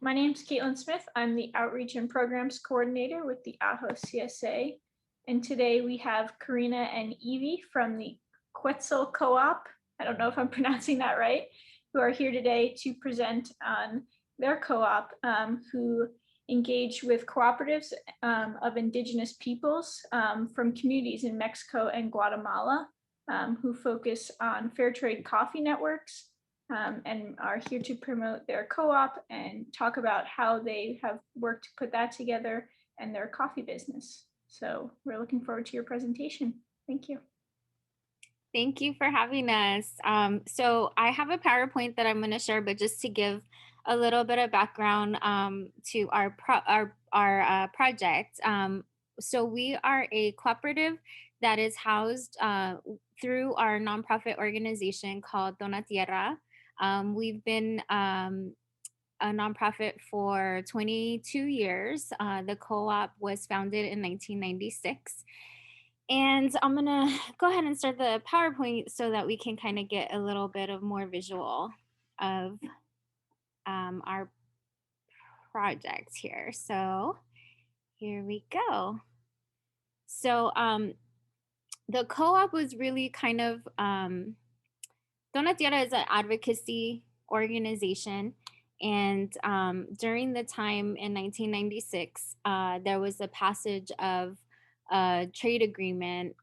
My name's Caitlin Smith. I'm the Outreach and Programs Coordinator with the AHO CSA. And today we have Corina and Evie from the Quetzal Co-op, I don't know if I'm pronouncing that right, who are here today to present on their co-op, who engage with cooperatives of Indigenous peoples from communities in Mexico and Guatemala, who focus on fair trade coffee networks, and are here to promote their co-op and talk about how they have worked to put that together and their coffee business. So we're looking forward to your presentation. Thank you. Thank you for having us. So I have a PowerPoint that I'm going to share, but just to give a little bit of background to our project. So we are a cooperative that is housed through our nonprofit organization called Dona Tierra. We've been a nonprofit for 22 years. The co-op was founded in 1996. And I'm gonna go ahead and start the PowerPoint so that we can kind of get a little bit of more visual of our project here. So here we go. So the co-op was really kind of, Dona Tierra is an advocacy organization. And during the time in 1996, there was a passage of a trade agreement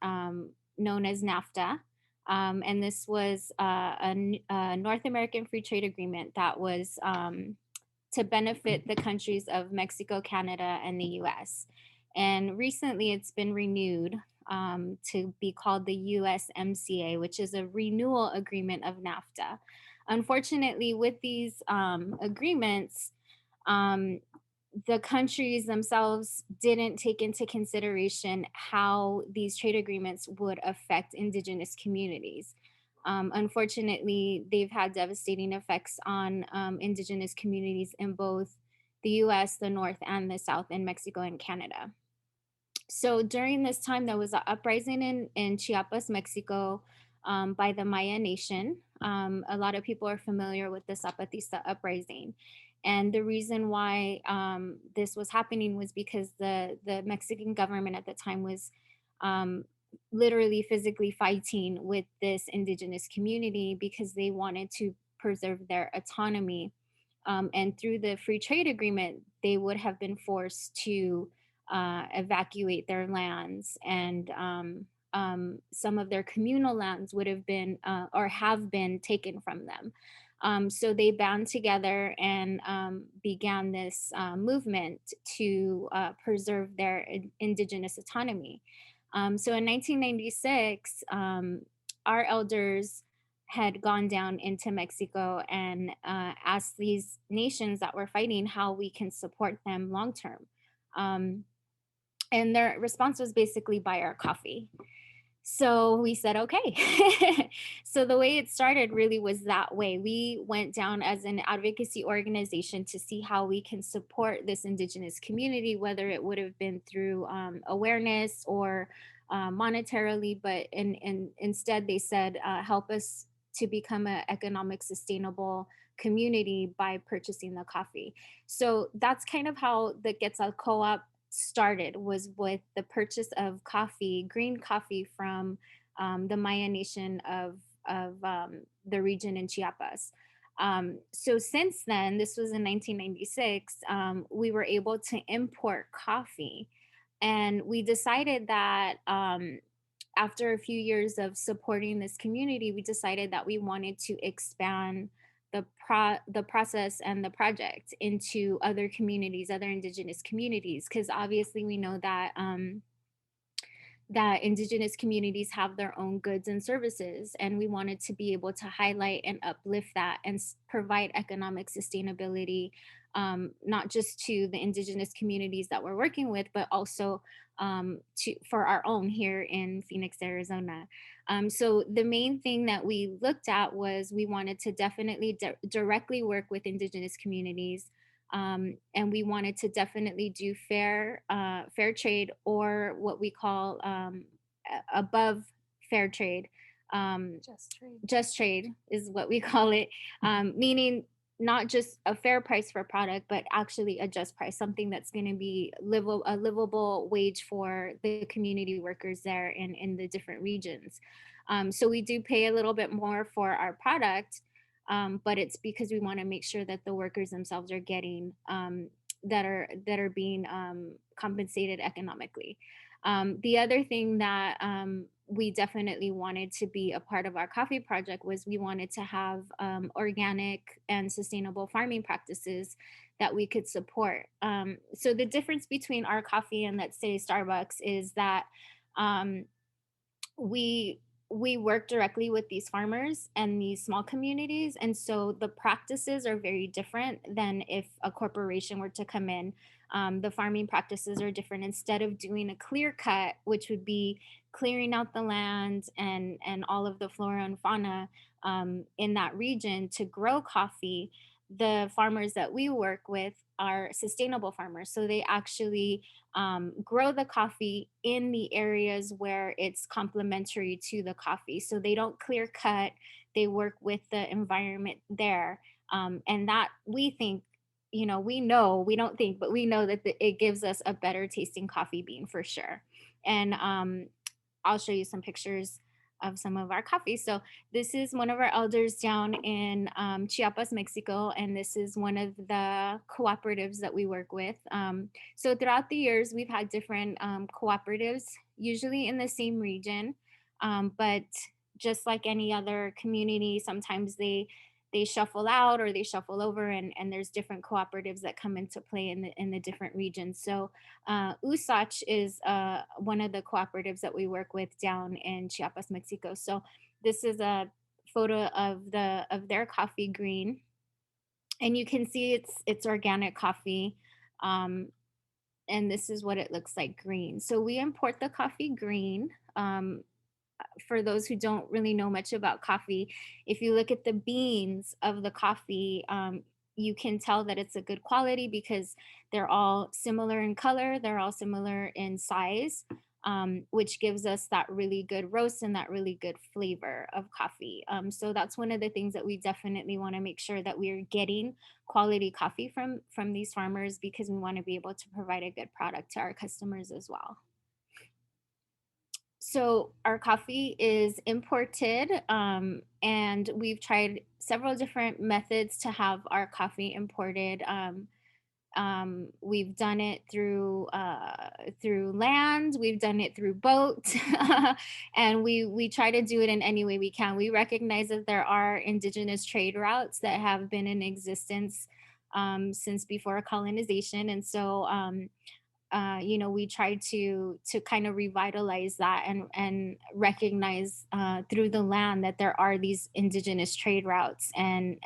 known as NAFTA. And this was a North American Free Trade Agreement that was to benefit the countries of Mexico, Canada, and the US. And recently it's been renewed to be called the USMCA, which is a renewal agreement of NAFTA. Unfortunately, with these agreements, the countries themselves didn't take into consideration how these trade agreements would affect Indigenous communities. Unfortunately, they've had devastating effects on Indigenous communities in both the US, the North, and the South, in Mexico and Canada. So during this time, there was an uprising in Chiapas, Mexico, by the Maya Nation. A lot of people are familiar with the Sapatista Uprising. And the reason why this was happening was because the Mexican government at the time was literally physically fighting with this Indigenous community because they wanted to preserve their autonomy. And through the free trade agreement, they would have been forced to evacuate their lands, and some of their communal lands would have been or have been taken from them. So they band together and began this movement to preserve their Indigenous autonomy. So in 1996, our elders had gone down into Mexico and asked these nations that were fighting how we can support them long term. And their response was basically buy our coffee. So we said, okay. So the way it started really was that way. We went down as an advocacy organization to see how we can support this Indigenous community, whether it would have been through awareness or monetarily, but instead they said, help us to become an economic sustainable community by purchasing the coffee. So that's kind of how the Quetzal Co-op started, was with the purchase of coffee, green coffee from the Maya Nation of the region in Chiapas. So since then, this was in 1996, we were able to import coffee. And we decided that after a few years of supporting this community, we decided that we wanted to expand the process and the project into other communities, other Indigenous communities, because obviously we know that that Indigenous communities have their own goods and services, and we wanted to be able to highlight and uplift that and provide economic sustainability, not just to the Indigenous communities that we're working with, but also for our own here in Phoenix, Arizona. So the main thing that we looked at was we wanted to definitely directly work with Indigenous communities. And we wanted to definitely do fair trade, or what we call above fair trade. Just trade is what we call it, meaning not just a fair price for product, but actually a just price, something that's going to be a livable wage for the community workers there in the different regions. So we do pay a little bit more for our product, but it's because we want to make sure that the workers themselves are getting that are being compensated economically. The other thing that we definitely wanted to be a part of our coffee project was we wanted to have organic and sustainable farming practices that we could support. So the difference between our coffee and, let's say, Starbucks is that um, we we work directly with these farmers and these small communities, and so the practices are very different than if a corporation were to come in. The farming practices are different. Instead of doing a clear cut, which would be clearing out the land and all of the flora and fauna in that region to grow coffee, the farmers that we work with are sustainable farmers, so they actually grow the coffee in the areas where it's complementary to the coffee. So they don't clear cut, they work with the environment there. And that we think, we know, we don't think, but we know that it gives us a better tasting coffee bean for sure. And I'll show you some pictures of some of our coffee. So this is one of our elders down in Chiapas, Mexico, and this is one of the cooperatives that we work with. So throughout the years, we've had different cooperatives, usually in the same region, but just like any other community, sometimes they shuffle out or they shuffle over, and there's different cooperatives that come into play in the different regions. So USACH is one of the cooperatives that we work with down in Chiapas, Mexico. So this is a photo of their coffee green, and you can see it's organic coffee. Um, and this is what it looks like green. So we import the coffee green. For those who don't really know much about coffee, if you look at the beans of the coffee, you can tell that it's a good quality because they're all similar in color, they're all similar in size, which gives us that really good roast and that really good flavor of coffee. So that's one of the things that we definitely want to make sure that we're getting quality coffee from these farmers, because we want to be able to provide a good product to our customers as well. So our coffee is imported, and we've tried several different methods to have our coffee imported. We've done it through land, we've done it through boat, and we try to do it in any way we can. We recognize that there are indigenous trade routes that have been in existence since before colonization, and so we try to kind of revitalize that and recognize through the land that there are these indigenous trade routes, and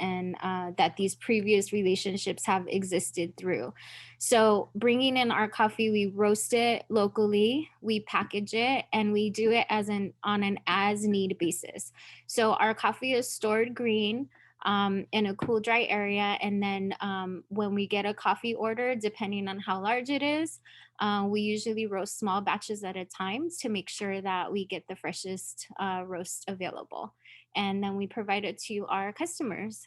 that these previous relationships have existed through. So bringing in our coffee, we roast it locally, we package it, and we do it on an as need basis. So our coffee is stored green in a cool, dry area. And then when we get a coffee order, depending on how large it is, we usually roast small batches at a time to make sure that we get the freshest roast available. And then we provide it to our customers.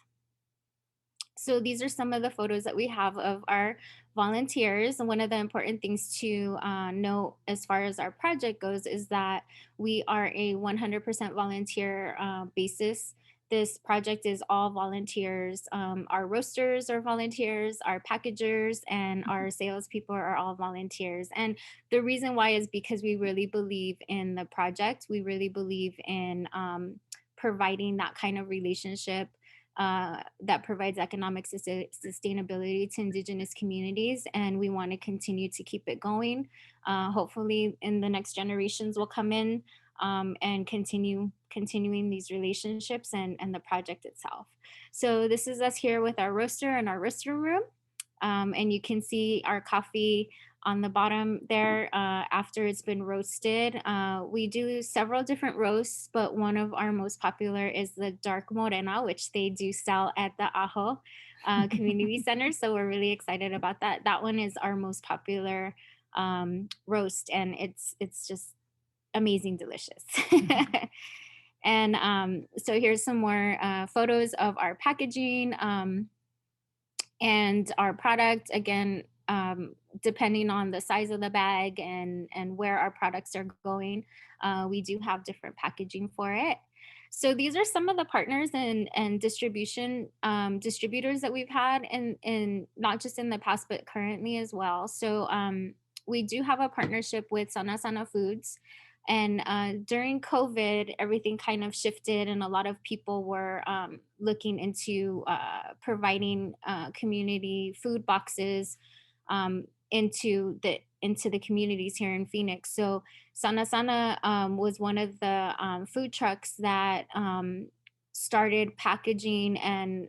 So these are some of the photos that we have of our volunteers. And one of the important things to note as far as our project goes is that we are a 100% volunteer basis. This project is all volunteers. Our roasters are volunteers, our packagers and our salespeople are all volunteers. And the reason why is because we really believe in the project. We really believe in providing that kind of relationship that provides economic sustainability to indigenous communities, and we want to continue to keep it going. Hopefully in the next generations will come in and continuing these relationships and the project itself. So this is us here with our roaster and our roaster room, and you can see our coffee on the bottom there after it's been roasted. We do several different roasts, but one of our most popular is the dark morena, which they do sell at the Ajo Community Center. So we're really excited about that. That one is our most popular roast, and it's just amazing, delicious. And so here's some more photos of our packaging. And our product, again, depending on the size of the bag and where our products are going, we do have different packaging for it. So these are some of the partners and distribution distributors that we've had in not just in the past but currently as well. So we do have a partnership with Sana Sana Foods. And during COVID, everything kind of shifted, and a lot of people were looking into providing community food boxes into the communities here in Phoenix. So Sana Sana was one of the food trucks that started packaging and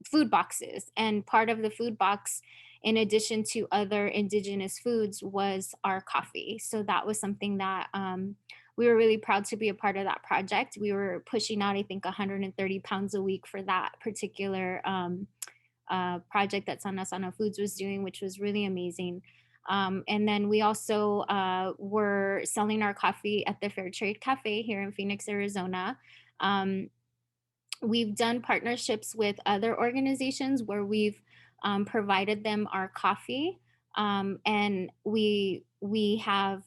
food boxes. And part of the food box, in addition to other indigenous foods, was our coffee. So that was something that we were really proud to be a part of that project. We were pushing out, I think, 130 pounds a week for that particular project that Sana Sana Foods was doing, which was really amazing. And then we also were selling our coffee at the Fair Trade Cafe here in Phoenix, Arizona. Um, we've done partnerships with other organizations where we've provided them our coffee, and we have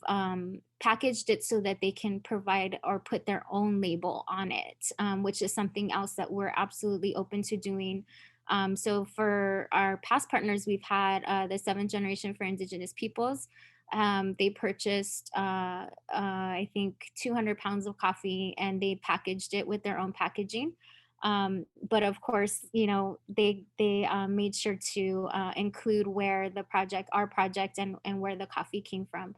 packaged it so that they can provide or put their own label on it, which is something else that we're absolutely open to doing. So for our past partners, we've had the Seventh Generation for Indigenous Peoples. They purchased, I think, 200 pounds of coffee, and they packaged it with their own packaging. But of course, they made sure to include where our project, and where the coffee came from.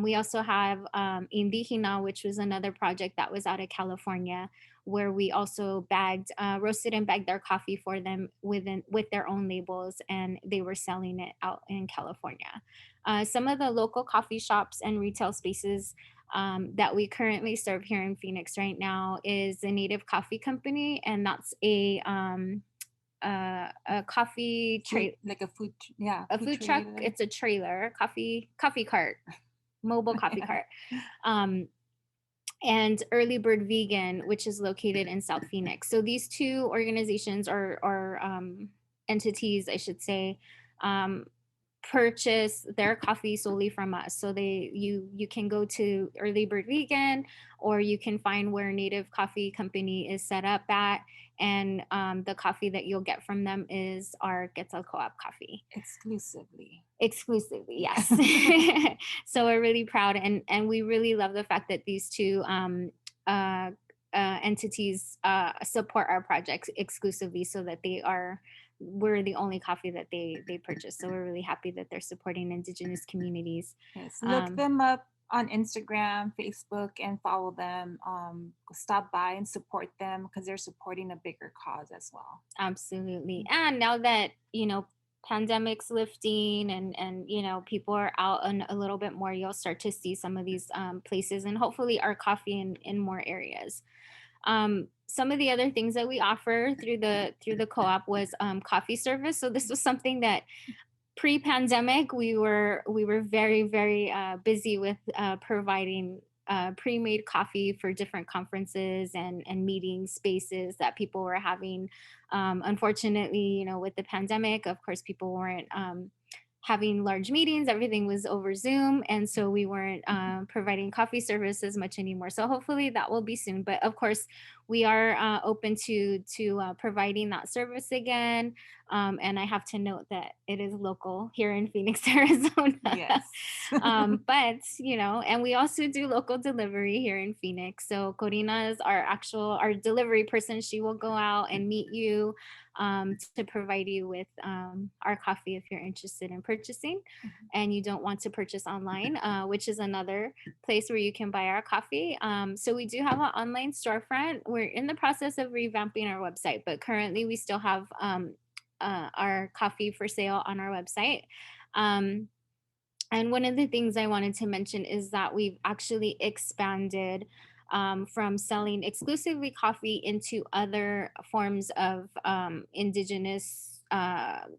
We also have Indigenous, which was another project that was out of California, where we also roasted and bagged their coffee for them with their own labels, and they were selling it out in California. Some of the local coffee shops and retail spaces that we currently serve here in Phoenix right now is a Native Coffee Company, and that's a coffee like a food, yeah, a food truck. trailer. It's a trailer, coffee cart, mobile coffee cart. And Early Bird Vegan, which is located in South Phoenix. So these two organizations or entities, I should say, purchase their coffee solely from us. So you can go to Early Bird Vegan, or you can find where Native Coffee Company is set up at, and the coffee that you'll get from them is our Quetzal Co-op coffee. Exclusively, yes. So we're really proud, and we really love the fact that these two entities support our projects exclusively, so that we're the only coffee that they purchase. So we're really happy that they're supporting Indigenous communities. Yes, look them up on Instagram, Facebook, and follow them. Stop by and support them, because they're supporting a bigger cause as well. Absolutely. And now that pandemic's lifting, and people are out a little bit more, you'll start to see some of these places, and hopefully our coffee in more areas. Some of the other things that we offer through the co-op was coffee service. So this was something that pre-pandemic we were very, very busy with providing pre-made coffee for different conferences and meeting spaces that people were having. Unfortunately, with the pandemic, of course, people weren't having large meetings. Everything was over Zoom, and so we weren't providing coffee service as much anymore. So hopefully that will be soon. But of course, we are open to providing that service again. And I have to note that it is local here in Phoenix, Arizona. Yes. But and we also do local delivery here in Phoenix. So Corina is our delivery person. She will go out and meet you to provide you with our coffee if you're interested in purchasing, and you don't want to purchase online, which is another place where you can buy our coffee. So we do have an online storefront. We're in the process of revamping our website, but currently we still have our coffee for sale on our website. And one of the things I wanted to mention is that we've actually expanded from selling exclusively coffee into other forms of indigenous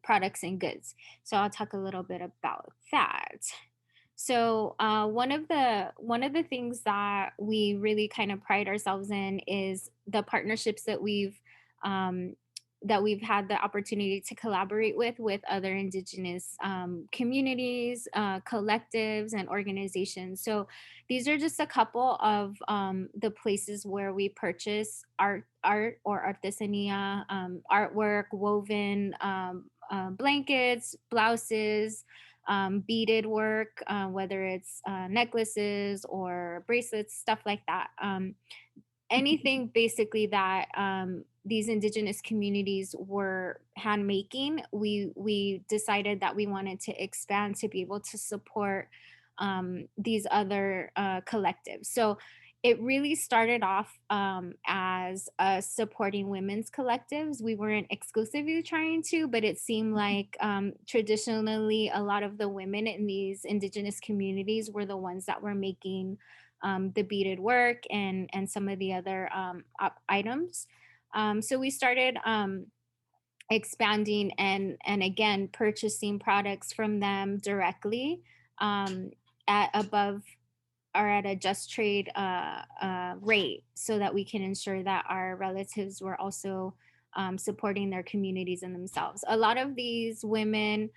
products and goods. So I'll talk a little bit about that. So one of the things that we really kind of pride ourselves in is the partnerships that we've that we've had the opportunity to collaborate with other Indigenous communities, collectives, and organizations. So these are just a couple of the places where we purchase art or artesania, artwork, woven blankets, blouses, beaded work, whether it's necklaces or bracelets, stuff like that. Anything basically that these Indigenous communities were handmaking, we decided that we wanted to expand to be able to support these other collectives. So it really started off as us supporting women's collectives. We weren't exclusively trying to, but it seemed like traditionally a lot of the women in these Indigenous communities were the ones that were making the beaded work and some of the other items. So we started expanding and again purchasing products from them directly at above or at a just trade rate, so that we can ensure that our relatives were also supporting their communities and themselves. A lot of these women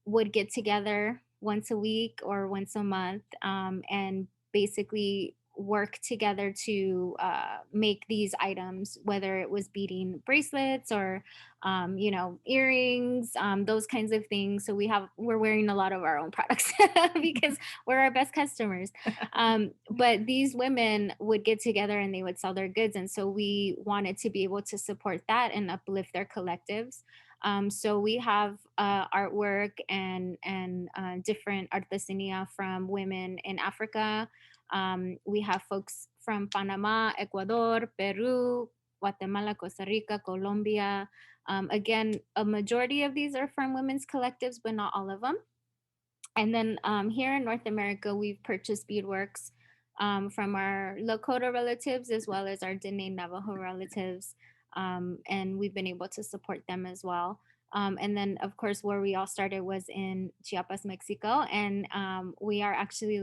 would get together once a week or once a month and basically work together to make these items, whether it was beading bracelets or earrings, those kinds of things. So we're wearing a lot of our own products because we're our best customers. But these women would get together and they would sell their goods, and so we wanted to be able to support that and uplift their collectives. So we have artwork and different artesania from women in Africa. We have folks from Panama, Ecuador, Peru, Guatemala, Costa Rica, Colombia. Again, a majority of these are from women's collectives, but not all of them. And then here in North America, we've purchased beadworks from our Lakota relatives as well as our Dene Navajo relatives. And we've been able to support them as well. And then, of course, where we all started was in Chiapas, Mexico. And we are actually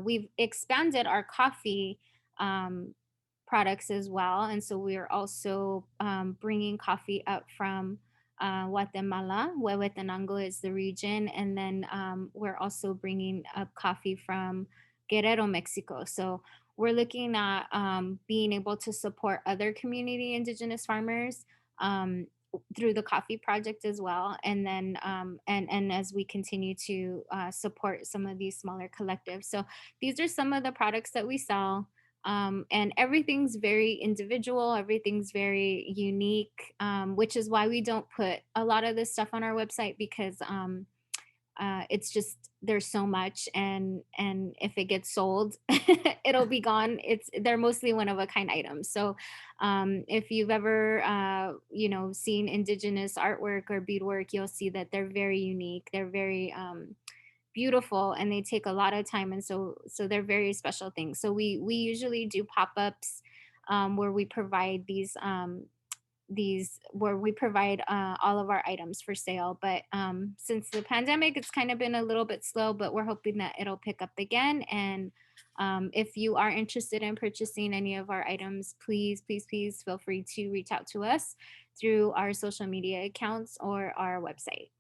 we've expanded our coffee products as well. And so we are also bringing coffee up from Guatemala, Huehuetenango is the region. And then we're also bringing up coffee from Guerrero, Mexico. So we're looking at being able to support other community Indigenous farmers through the coffee project as well. And then and as we continue to support some of these smaller collectives. So these are some of the products that we sell. And everything's very individual, everything's very unique, which is why we don't put a lot of this stuff on our website, because it's just there's so much, and if it gets sold it'll be gone. They're mostly one of a kind items. So if you've ever seen Indigenous artwork or beadwork, you'll see that they're very unique, they're very beautiful, and they take a lot of time, and so they're very special things. So we usually do pop-ups where we provide these where we provide all of our items for sale. But since the pandemic, it's kind of been a little bit slow, but we're hoping that it'll pick up again. And if you are interested in purchasing any of our items, please feel free to reach out to us through our social media accounts or our website.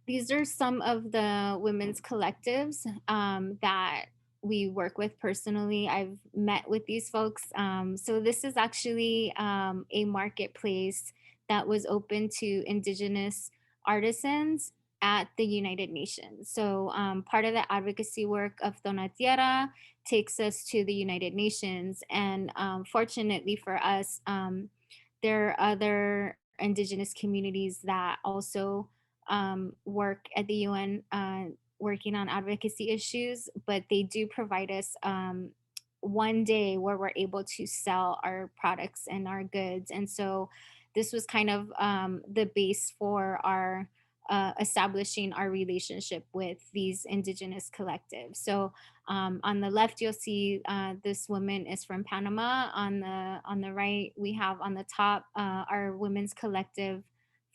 These are some of the women's collectives that we work with personally. I've met with these folks. So this is actually a marketplace that was open to Indigenous artisans at the United Nations. So part of the advocacy work of Dona Tierra takes us to the United Nations. And fortunately for us, there are other Indigenous communities that also work at the UN working on advocacy issues, but they do provide us one day where we're able to sell our products and our goods. And so this was kind of the base for our establishing our relationship with these Indigenous collectives. So on the left, you'll see this woman is from Panama. On the right, we have on the top our women's collective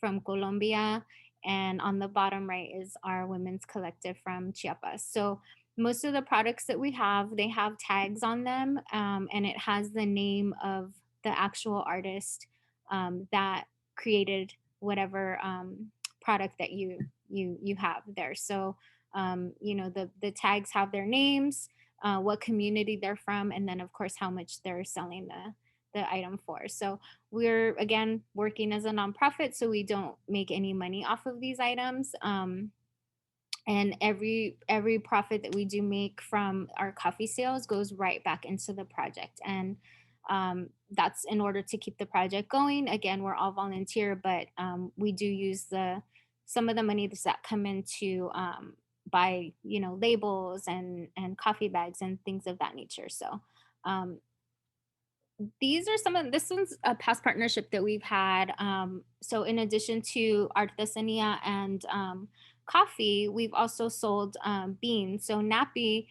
from Colombia. And on the bottom right is our women's collective from Chiapas. So most of the products that we have, they have tags on them, and it has the name of the actual artist that created whatever product that you have there. So the tags have their names, what community they're from, and then of course how much they're selling the item for. So we're again working as a nonprofit, so we don't make any money off of these items. And every profit that we do make from our coffee sales goes right back into the project. And that's in order to keep the project going. Again, we're all volunteer, but we do use some of the money that come into buy labels and coffee bags and things of that nature. So these are this one's a past partnership that we've had. So in addition to artesania and coffee, we've also sold beans. So Nappy,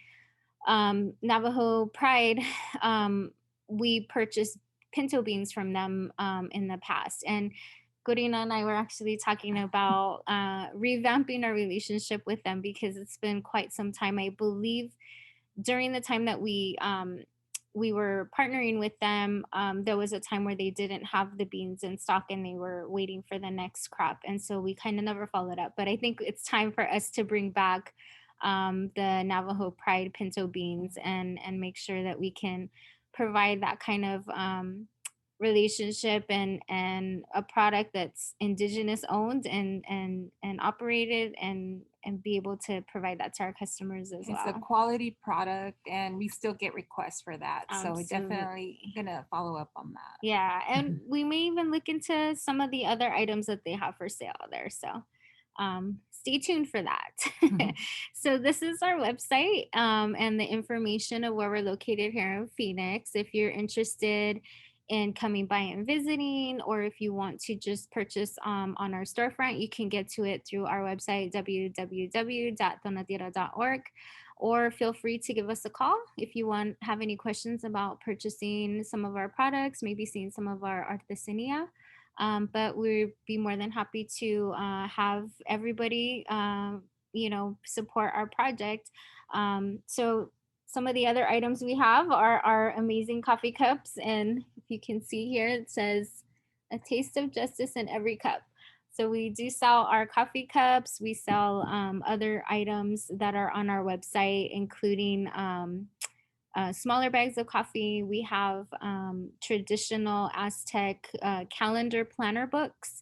Navajo Pride, we purchased pinto beans from them in the past. And Corina and I were actually talking about revamping our relationship with them because it's been quite some time. I believe during the time that we were partnering with them, there was a time where they didn't have the beans in stock and they were waiting for the next crop. And so we kind of never followed up. But I think it's time for us to bring back the Navajo Pride pinto beans and make sure that we can provide that kind of relationship and a product that's indigenous owned and operated and be able to provide that to our customers as well. It's a quality product and we still get requests for that. So we're Absolutely. definitely gonna follow up on that. Yeah, and we may even look into some of the other items that they have for sale there. So stay tuned for that. So this is our website and the information of where we're located here in Phoenix. If you're interested in coming by and visiting, or if you want to just purchase on our storefront, you can get to it through our website, www.donatira.org, or feel free to give us a call if you have any questions about purchasing some of our products, maybe seeing some of our artesania. But we'd be more than happy to have everybody, support our project. So some of the other items we have are our amazing coffee cups. And if you can see here, it says a taste of justice in every cup. So we do sell our coffee cups. We sell other items that are on our website, including smaller bags of coffee. We have traditional Aztec calendar planner books.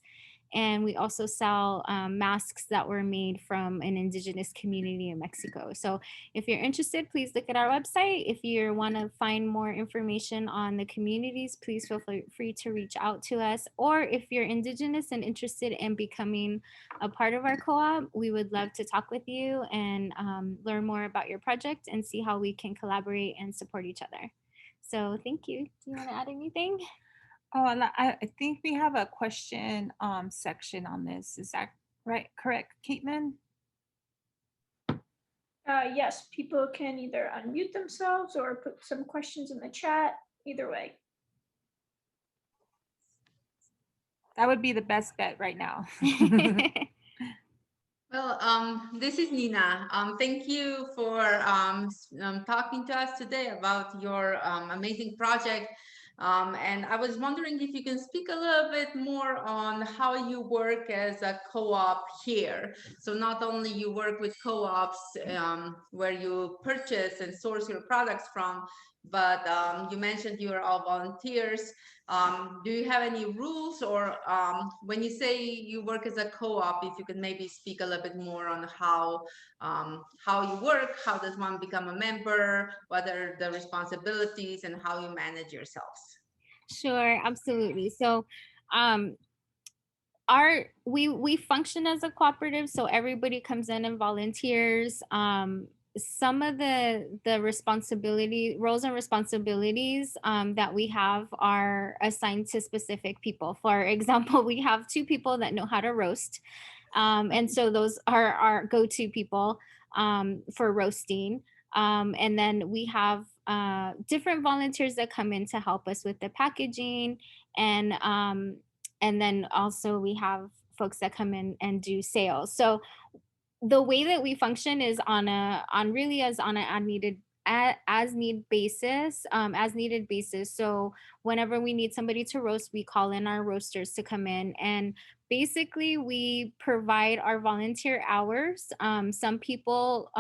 And we also sell masks that were made from an indigenous community in Mexico. So if you're interested, please look at our website. If you want to find more information on the communities, please feel free to reach out to us. Or if you're indigenous and interested in becoming a part of our co-op, we would love to talk with you and learn more about your project and see how we can collaborate and support each other. So thank you. Do you want to add anything? Oh, and I think we have a question section on this. Is that right? Correct, Caitlin? Yes, people can either unmute themselves or put some questions in the chat. Either way. That would be the best bet right now. Well, this is Nina. Thank you for talking to us today about your amazing project. And I was wondering if you can speak a little bit more on how you work as a co-op here. So not only you work with co-ops where you purchase and source your products from, but you mentioned you are all volunteers. Do you have any rules, or when you say you work as a co-op, if you could maybe speak a little bit more on how you work, how does one become a member, what are the responsibilities, and how you manage yourselves? Sure, absolutely. So we function as a cooperative, so everybody comes in and volunteers. Some of the roles and responsibilities that we have are assigned to specific people. For example, we have 2 people that know how to roast. And so those are our go-to people for roasting. And then we have different volunteers that come in to help us with the packaging. And then also we have folks that come in and do sales. So the way that we function is on an as needed basis. So whenever we need somebody to roast, we call in our roasters to come in, and basically we provide our volunteer hours. Some people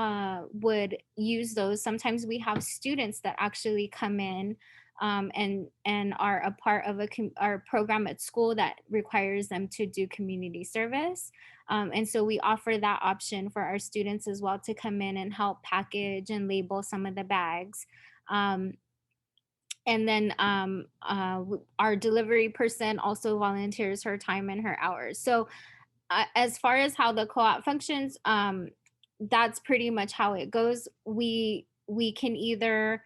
would use those. Sometimes we have students that actually come in and are a part of our program at school that requires them to do community service. And so we offer that option for our students as well to come in and help package and label some of the bags. And then our delivery person also volunteers her time and her hours. So as far as how the co-op functions, that's pretty much how it goes. We can either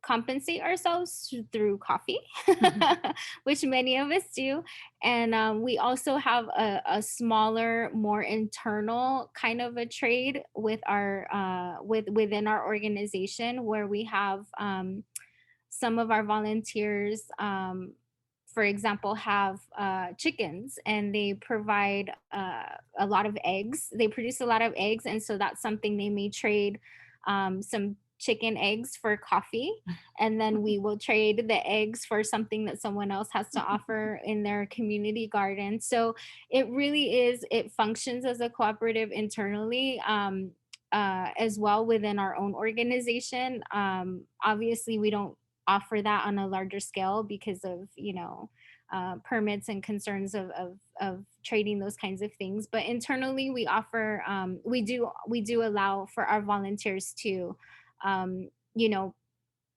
compensate ourselves through coffee, which many of us do, and we also have a smaller, more internal kind of a trade with our within our organization, where we have some of our volunteers, for example, have chickens, and they provide a lot of eggs. They produce a lot of eggs, and so that's something they may trade some chicken eggs for coffee, and then we will trade the eggs for something that someone else has to offer in their community garden. So it really is, it functions as a cooperative internally, as well within our own organization. Obviously we don't offer that on a larger scale because of permits and concerns of trading those kinds of things. But internally we offer, we do allow for our volunteers to you know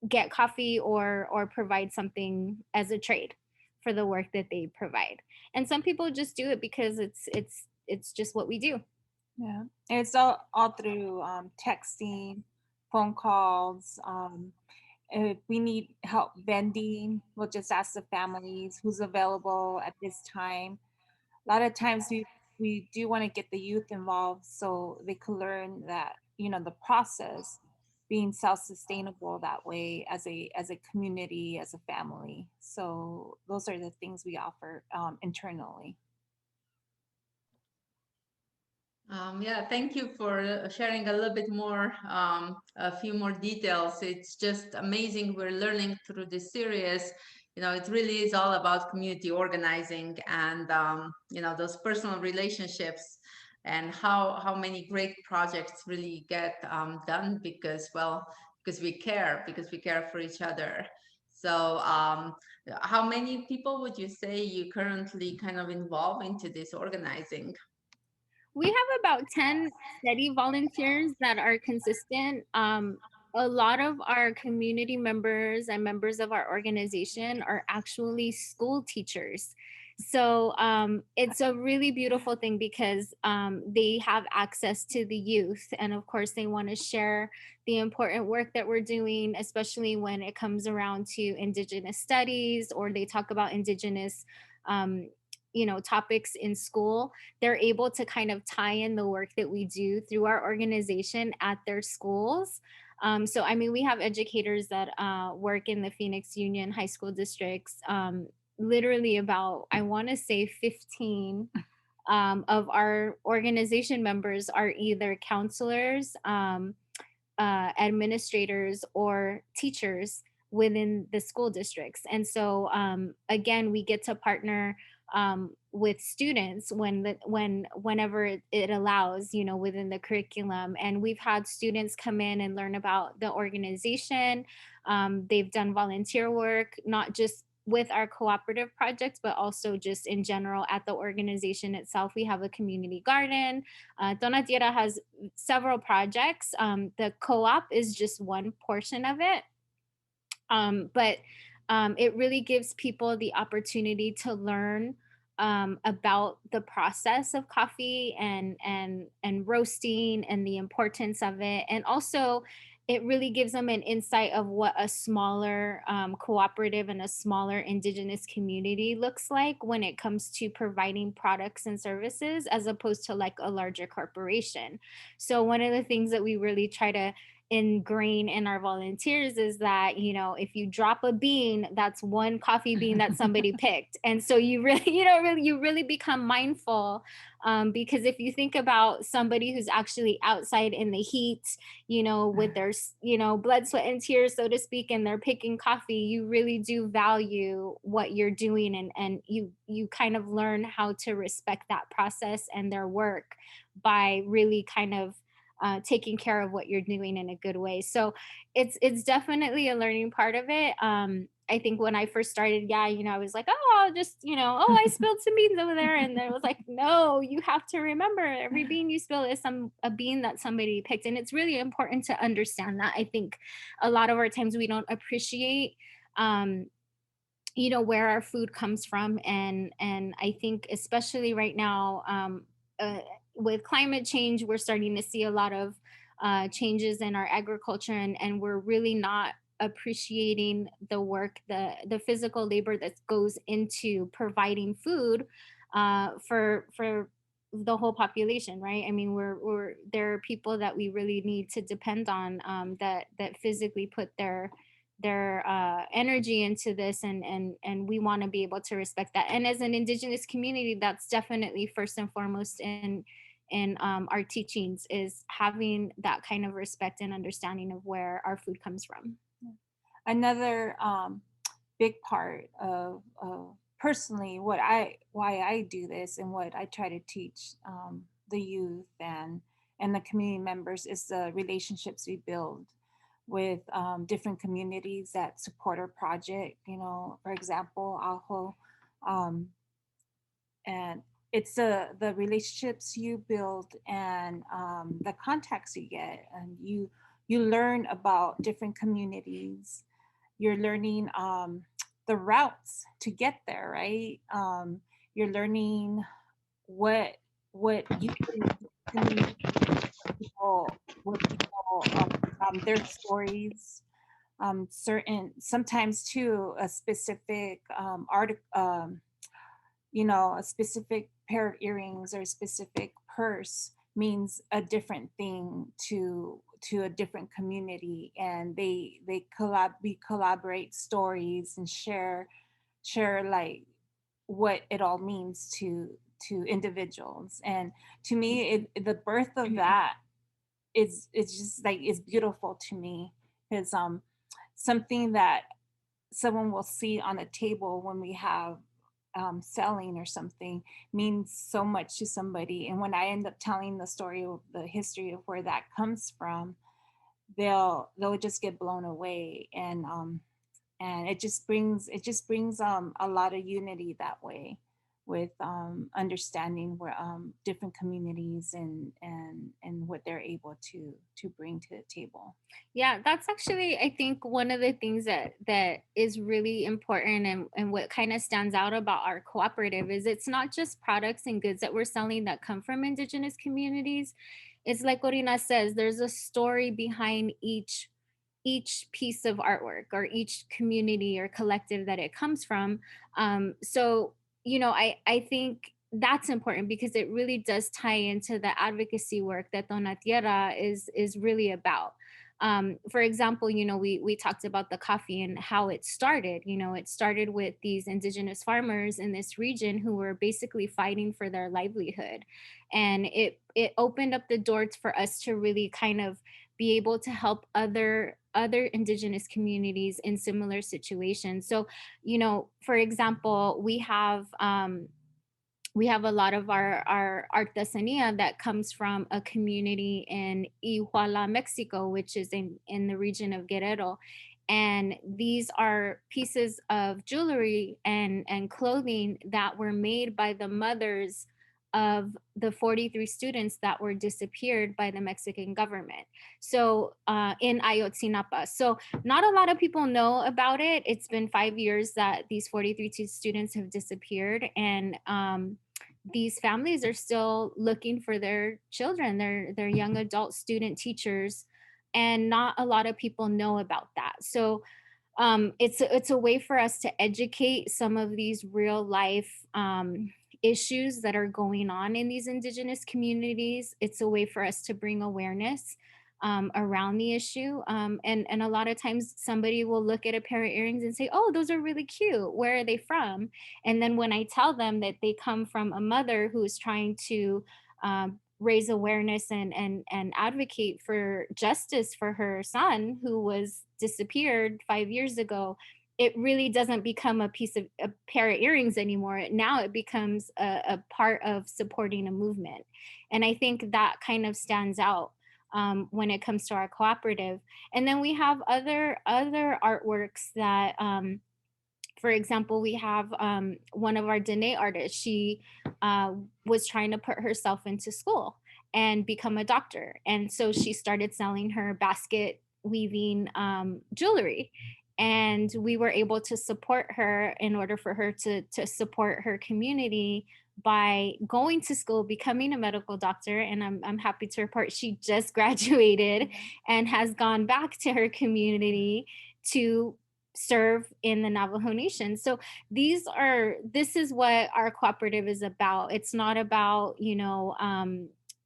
get coffee or provide something as a trade for the work that they provide. And some people just do it because it's just what we do. Yeah, and it's all through texting, phone calls. If we need help vending, we'll just ask the families who's available at this time. A lot of times we do want to get the youth involved so they can learn that, the process, being self-sustainable that way as a community, as a family. So those are the things we offer internally. Yeah, thank you for sharing a little bit more, a few more details. It's just amazing. We're learning through this series. It really is all about community organizing and, those personal relationships, and how many great projects really get done because we care for each other. So how many people would you say you currently kind of involve into this organizing? We have about 10 steady volunteers that are consistent. A lot of our community members and members of our organization are actually school teachers. So it's a really beautiful thing because they have access to the youth. And of course, they want to share the important work that we're doing, especially when it comes around to Indigenous studies, or they talk about Indigenous topics in school. They're able to kind of tie in the work that we do through our organization at their schools. So, I mean, we have educators that work in the Phoenix Union high school districts. Literally about, I want to say 15 of our organization members are either counselors, administrators, or teachers within the school districts. And so again, we get to partner with students whenever it allows, within the curriculum. And we've had students come in and learn about the organization. They've done volunteer work, not just with our cooperative projects, but also just in general at the organization itself. We have a community garden. Dona Tierra has several projects. The co-op is just one portion of it. But it really gives people the opportunity to learn about the process of coffee and roasting and the importance of it. And also it really gives them an insight of what a smaller cooperative and a smaller Indigenous community looks like when it comes to providing products and services, as opposed to like a larger corporation. So one of the things that we really try to ingrain in our volunteers is that, you know, if you drop a bean, that's one coffee bean that somebody picked. And so you really, you really become mindful, because if you think about somebody who's actually outside in the heat, you know, with their, you know, blood, sweat, and tears, so to speak, and they're picking coffee, you really do value what you're doing, and you kind of learn how to respect that process and their work by really kind of taking care of what you're doing in a good way. So it's definitely a learning part of it. I think when I first started, yeah, you know, I was like, oh, I'll just, you know, oh, I spilled some beans over there, and then it was like, no, you have to remember every bean you spill is a bean that somebody picked, and it's really important to understand that. I think a lot of our times we don't appreciate, you know, where our food comes from, and I think especially right now, uh, with climate change, we're starting to see a lot of changes in our agriculture, and we're really not appreciating the work, the physical labor that goes into providing food for the whole population, right? I mean, we're there are people that we really need to depend on, that physically put their energy into this, and we want to be able to respect that. And as an Indigenous community, that's definitely first and foremost in our teachings, is having that kind of respect and understanding of where our food comes from. Another big part of personally why I do this and what I try to teach the youth and the community members is the relationships we build with different communities that support our project. You know, for example, Ajo, um, and it's the relationships you build and the contacts you get, and you learn about different communities. You're learning the routes to get there, right? You're learning what you can people, what people their stories, certain sometimes too a specific you know, a specific pair of earrings or a specific purse means a different thing to a different community, and we collaborate stories and share like what it all means to individuals. And to me, the birth of that is it's just like it's beautiful to me, because something that someone will see on a table when we have selling or something means so much to somebody. And when I end up telling the story of the history of where that comes from, they'll just get blown away. And it just brings a lot of unity that way, with understanding where different communities and what they're able to bring to the table. Yeah, that's actually, I think, one of the things that is really important, and what kind of stands out about our cooperative is it's not just products and goods that we're selling that come from Indigenous communities. It's like Corina says, there's a story behind each piece of artwork or each community or collective that it comes from. So, you know, I think that's important because it really does tie into the advocacy work that Dona Tierra is really about. For example, you know, we talked about the coffee and how it started. You know, it started with these indigenous farmers in this region who were basically fighting for their livelihood, and it opened up the doors for us to really kind of be able to help other indigenous communities in similar situations. So, you know, for example, we have a lot of our artesania that comes from a community in Iguala, Mexico, which is in the region of Guerrero. And these are pieces of jewelry and clothing that were made by the mothers of the 43 students that were disappeared by the Mexican government. So in Ayotzinapa. So not a lot of people know about it. It's been 5 years that these 43 students have disappeared. And these families are still looking for their children, their young adult student teachers, and not a lot of people know about that. So it's a way for us to educate some of these real life issues that are going on in these indigenous communities. It's a way for us to bring awareness. around the issue. And a lot of times somebody will look at a pair of earrings and say, oh, those are really cute. Where are they from? And then when I tell them that they come from a mother who is trying to raise awareness and advocate for justice for her son who was disappeared 5 years ago, it really doesn't become a pair of earrings anymore. Now it becomes a part of supporting a movement. And I think that kind of stands out when it comes to our cooperative. And then we have other artworks that, for example, we have one of our Dene artists. She was trying to put herself into school and become a doctor. And so she started selling her basket weaving jewelry. And we were able to support her in order for her to support her community by going to school, becoming a medical doctor. And I'm happy to report she just graduated and has gone back to her community to serve in the Navajo Nation. So this is what our cooperative is about. It's not about,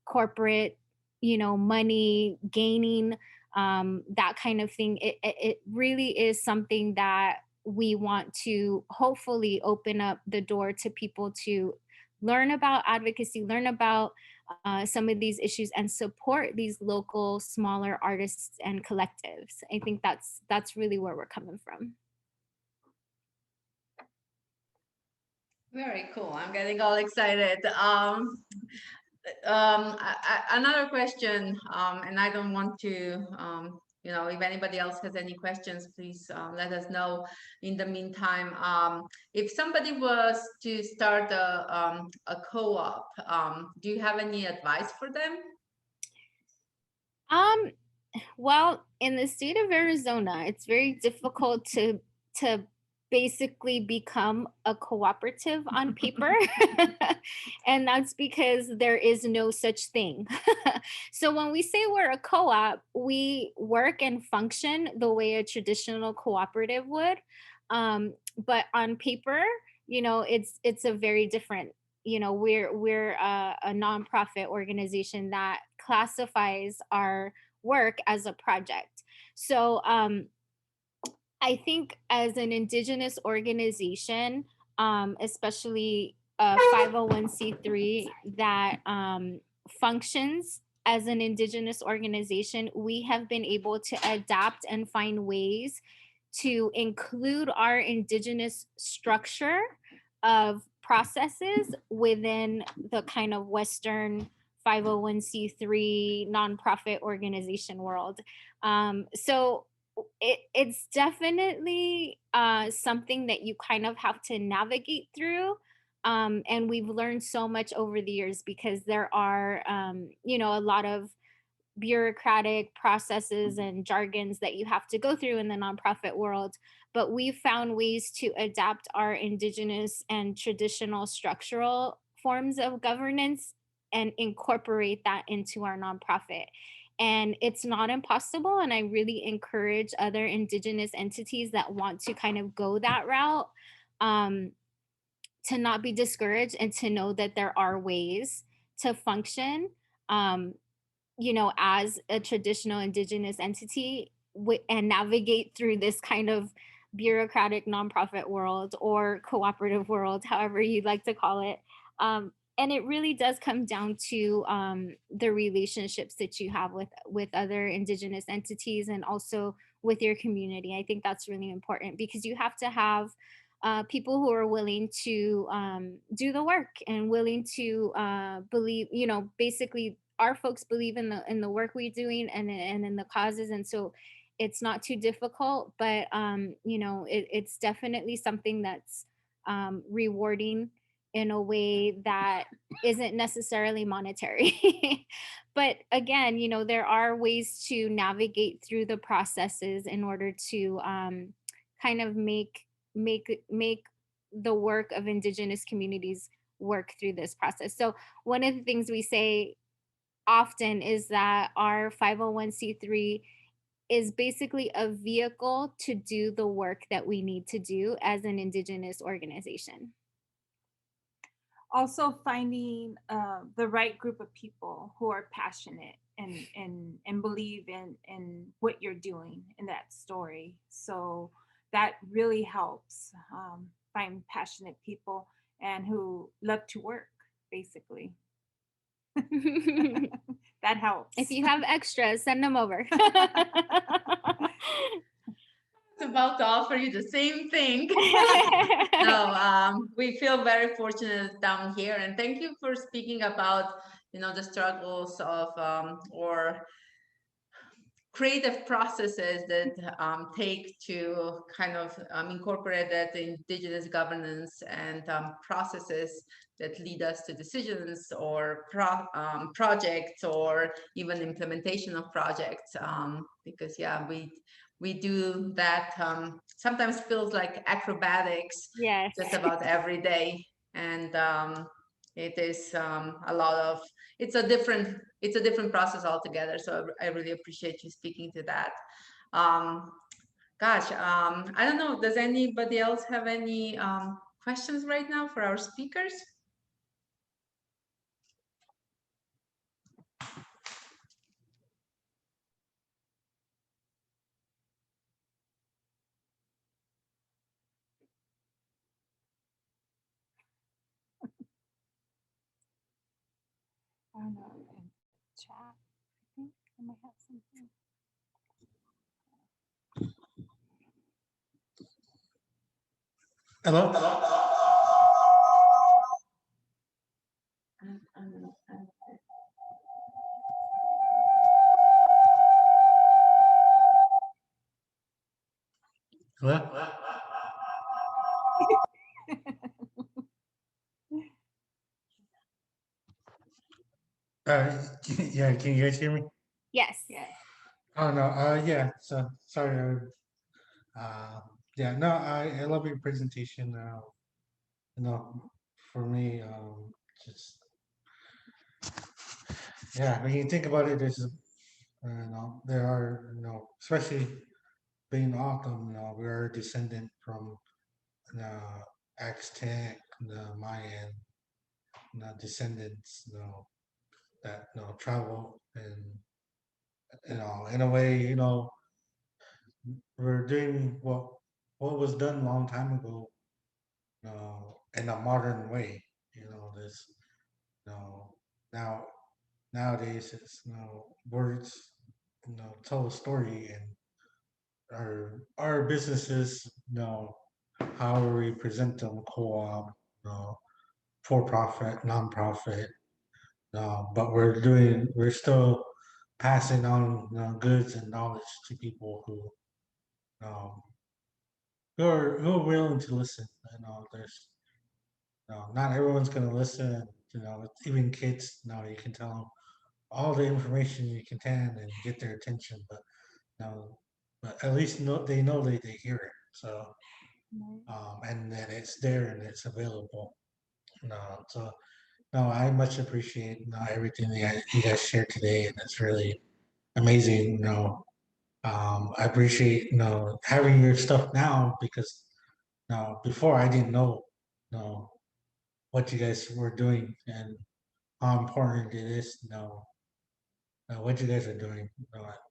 corporate, money gaining, that kind of thing. It really is something that we want to hopefully open up the door to people to learn about advocacy, learn about some of these issues, and support these local smaller artists and collectives. I think that's really where we're coming from. Very cool. I'm getting all excited. Another question, and I don't want to, if anybody else has any questions, please let us know. In the meantime, if somebody was to start a co-op, do you have any advice for them? Well, in the state of Arizona, it's very difficult to basically become a cooperative on paper. And that's because there is no such thing. So when we say we're a co-op, we work and function the way a traditional cooperative would. But on paper, it's a very different, we're a nonprofit organization that classifies our work as a project. So I think as an Indigenous organization, especially a 501c3 that functions as an Indigenous organization, we have been able to adapt and find ways to include our Indigenous structure of processes within the kind of Western 501c3 nonprofit organization world. So it's definitely something that you kind of have to navigate through. And we've learned so much over the years because there are, a lot of bureaucratic processes and jargons that you have to go through in the nonprofit world. But we've found ways to adapt our Indigenous and traditional structural forms of governance and incorporate that into our nonprofit. And it's not impossible. And I really encourage other Indigenous entities that want to kind of go that route to not be discouraged and to know that there are ways to function, as a traditional Indigenous entity and navigate through this kind of bureaucratic nonprofit world or cooperative world, however you'd like to call it. And it really does come down to the relationships that you have with other Indigenous entities and also with your community. I think that's really important because you have to have people who are willing to do the work and willing to believe, basically our folks believe in the work we're doing and in the causes. And so it's not too difficult, but it's definitely something that's rewarding in a way that isn't necessarily monetary. But again, there are ways to navigate through the processes in order to kind of make the work of Indigenous communities work through this process. So one of the things we say often is that our 501c3 is basically a vehicle to do the work that we need to do as an Indigenous organization. Also finding the right group of people who are passionate and believe in what you're doing in that story. So that really helps find passionate people and who love to work, basically. That helps. If you have extras, send them over. About to offer you the same thing. No, we feel very fortunate down here, and thank you for speaking about, the struggles of or creative processes that take to kind of incorporate that indigenous governance and processes that lead us to decisions or projects or even implementation of projects. Because yeah, we do that. Sometimes feels like acrobatics. Yes. Just about every day, and it is a lot of. It's a different process altogether. So I really appreciate you speaking to that. Gosh, I don't know. Does anybody else have any questions right now for our speakers? I don't know, in chat, I think I might have something. Hello? Hello? Yeah, can you guys hear me? Yes. Oh no, yeah, so sorry. Yeah, no, I love your presentation. For me, just yeah, when you think about it, there are, especially being autumn, we are a descendant from the Aztec, the Mayan, descendants, that travel and in a way, we're doing what was done a long time ago, in a modern way. This, you know, now nowadays it's, words, tell a story, and our businesses, however we present them, co-op, for profit, non-profit, but we're still passing on, goods and knowledge to people um, who are willing to listen. There's not everyone's gonna listen. Even kids. You can tell them all the information you can and get their attention, but but at least they know they hear it. So and that it's there and it's available. So no, I much appreciate, everything that you guys shared today, and it's really amazing. I appreciate, having your stuff now, because before I didn't know, you know what you guys were doing and how important it is. What you guys are doing.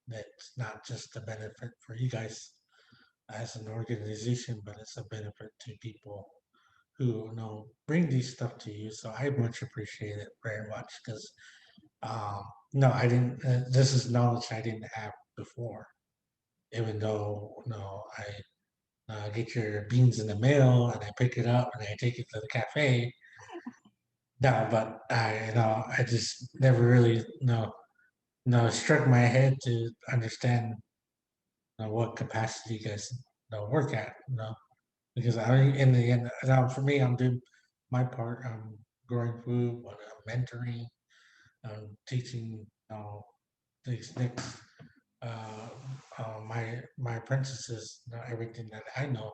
That's not just a benefit for you guys as an organization, but it's a benefit to people who bring these stuff to you. So I much appreciate it very much, because no, I didn't. This is knowledge I didn't have before. Even though I get your beans in the mail and I pick it up and I take it to the cafe. No, but I just never really struck my head to understand what capacity you guys work at. Because in the end, now for me, I'm doing my part. I'm growing food, but I'm mentoring, teaching these next my apprentices everything that I know,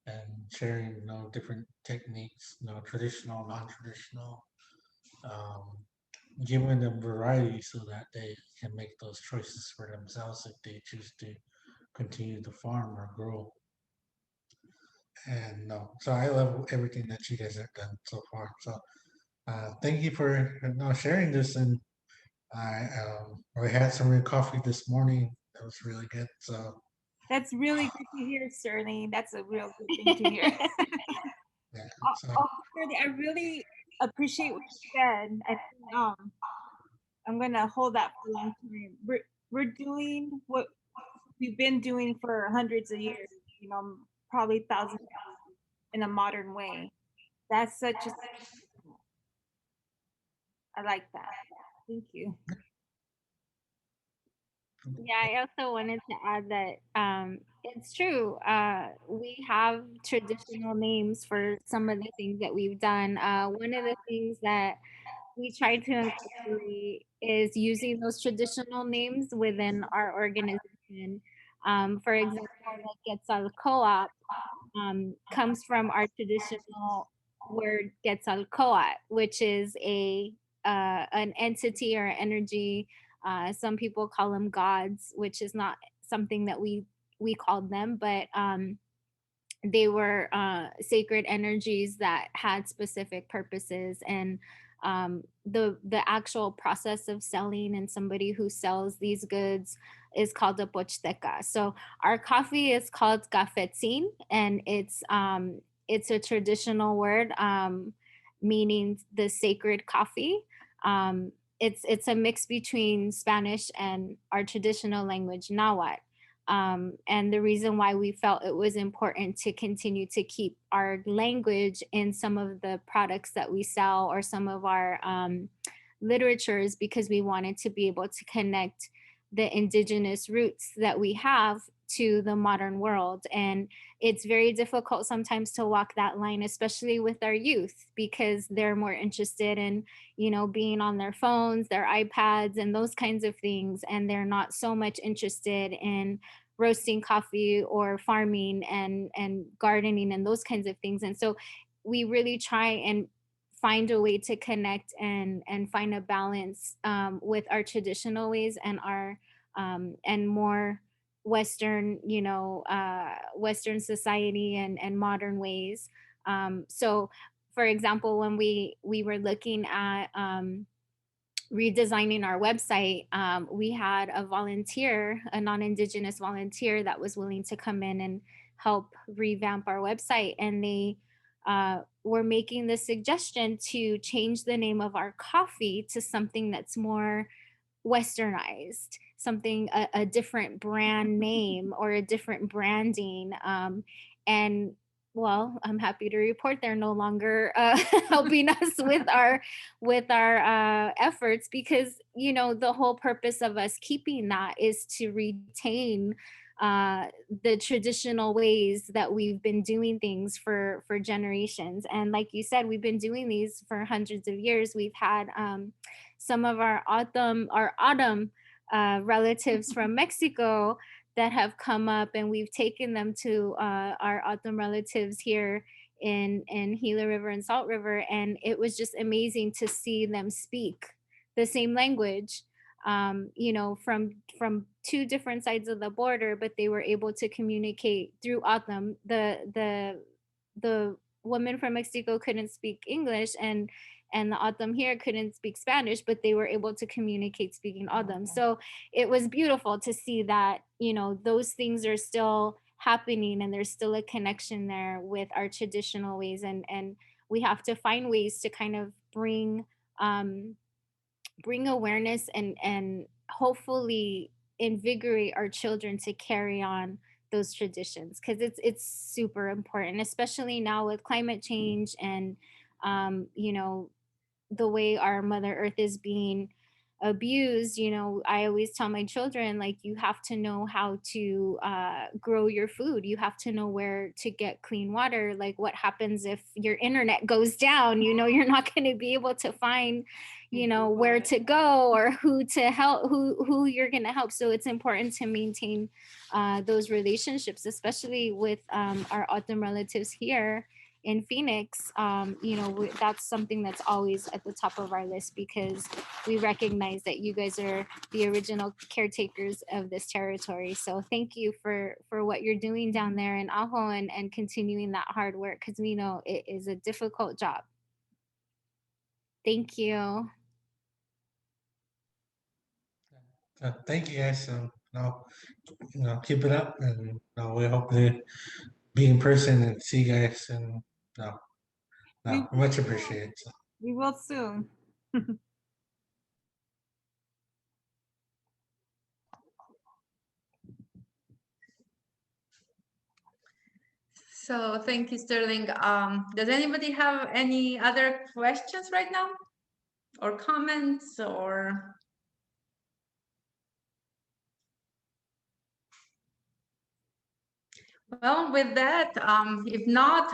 and sharing different techniques, traditional, non-traditional, um, giving them variety so that they can make those choices for themselves if they choose to continue to farm or grow. And so I love everything that you guys have done so far. So thank you for sharing this, and we had some real coffee this morning. That was really good. So That's really good to hear, Sterling. That's a real good thing to hear. yeah, Oh, so oh, Sterling, I really appreciate what you said. I think I'm gonna hold that for a long time. We're doing what we've been doing for hundreds of years, you know, probably thousands in a modern way. That's such a I like that. Thank you. Yeah, I also wanted to add that it's true. We have traditional names for some of the things that we've done. One of the things that we try to incorporate is using those traditional names within our organization. For example, like Quetzal Co-op comes from our traditional word Quetzal Co-op, which is a an entity or energy. Some people call them gods, which is not something that we called them, but they were sacred energies that had specific purposes. And the actual process of selling and somebody who sells these goods is called a pochteca. So our coffee is called Cafetzin, and it's a traditional word meaning the sacred coffee. It's a mix between Spanish and our traditional language Nahuatl. And the reason why we felt it was important to continue to keep our language in some of the products that we sell or some of our literature is because we wanted to be able to connect the indigenous roots that we have to the modern world. And it's very difficult sometimes to walk that line, especially with our youth, because they're more interested in, you know, being on their phones, their iPads, and those kinds of things. And they're not so much interested in roasting coffee or farming and gardening and those kinds of things. And so we really try and find a way to connect and find a balance with our traditional ways and our and more Western, you know, Western society and modern ways. So, for example, when we were looking at redesigning our website, we had a volunteer, a non-Indigenous volunteer that was willing to come in and help revamp our website. And they were making the suggestion to change the name of our coffee to something that's more westernized, something a different brand name or a different branding. And well, I'm happy to report they're no longer helping us with our efforts, because you know the whole purpose of us keeping that is to retain the traditional ways that we've been doing things for generations. And like you said, we've been doing these for hundreds of years. We've had some of our autumn relatives from Mexico that have come up, and we've taken them to our autumn relatives here in Gila River and Salt River, and it was just amazing to see them speak the same language, you know, from two different sides of the border, but they were able to communicate through autumn. The woman from Mexico couldn't speak English, and the autumn here couldn't speak Spanish, but they were able to communicate speaking autumn. So it was beautiful to see that, you know, those things are still happening and there's still a connection there with our traditional ways. And we have to find ways to kind of um, bring awareness and hopefully invigorate our children to carry on those traditions, because it's super important, especially now with climate change and you know, the way our mother earth is being abused. You know, I always tell my children, like, you have to know how to grow your food, you have to know where to get clean water. Like, what happens if your internet goes down? You know, you're not going to be able to find, you know, where to go or who to help, who you're going to help. So it's important to maintain those relationships, especially with our autumn relatives here in Phoenix. You know, that's something that's always at the top of our list, because we recognize that you guys are the original caretakers of this territory. So thank you for what you're doing down there in Ajo, and continuing that hard work, because we know it is a difficult job. Thank you. Thank you guys. Keep it up, and we hope to be in person and see you guys. And We, much appreciated. So. we will soon. So thank you, Sterling. Does anybody have any other questions right now, or comments, or? Well, with that, if not,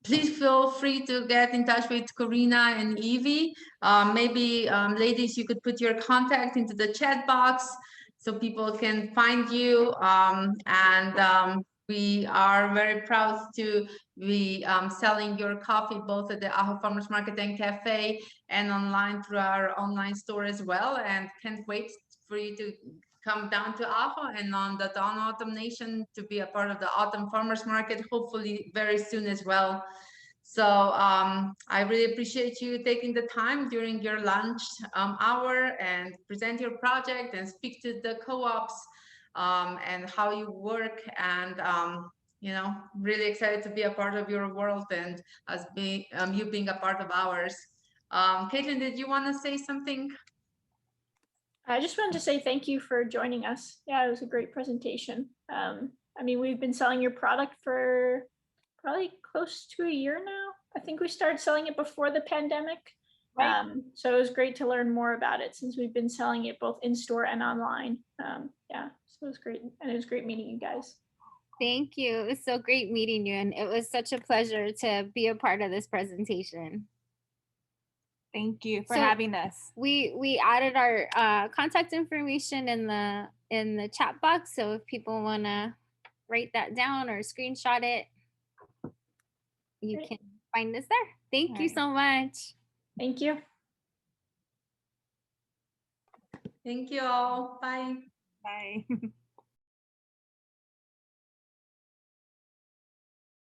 please feel free to get in touch with Corina and Evie. Maybe, ladies, you could put your contact into the chat box so people can find you. We are very proud to be selling your coffee both at the Ajo Farmers Market and Cafe and online through our online store as well. And can't wait for you to come down to Ajo and on the Dawn Autumn Nation to be a part of the Autumn Farmers Market, hopefully very soon as well. So I really appreciate you taking the time during your lunch hour and present your project and speak to the co-ops and how you work. And really excited to be a part of your world and us being you being a part of ours. Caitlin, did you want to say something? I just wanted to say thank you for joining us. Yeah, it was a great presentation. I mean, we've been selling your product for probably close to a year now. I think we started selling it before the pandemic. Right. So it was great to learn more about it since we've been selling it both in store and online. Yeah, so it was great. And it was great meeting you guys. Thank you. It was so great meeting you. And it was such a pleasure to be a part of this presentation. Thank you for So having us. We added our contact information in the chat box. So if people want to write that down or screenshot it, you can find us there. Thank you so much. Thank you. Thank you all. Bye. Bye.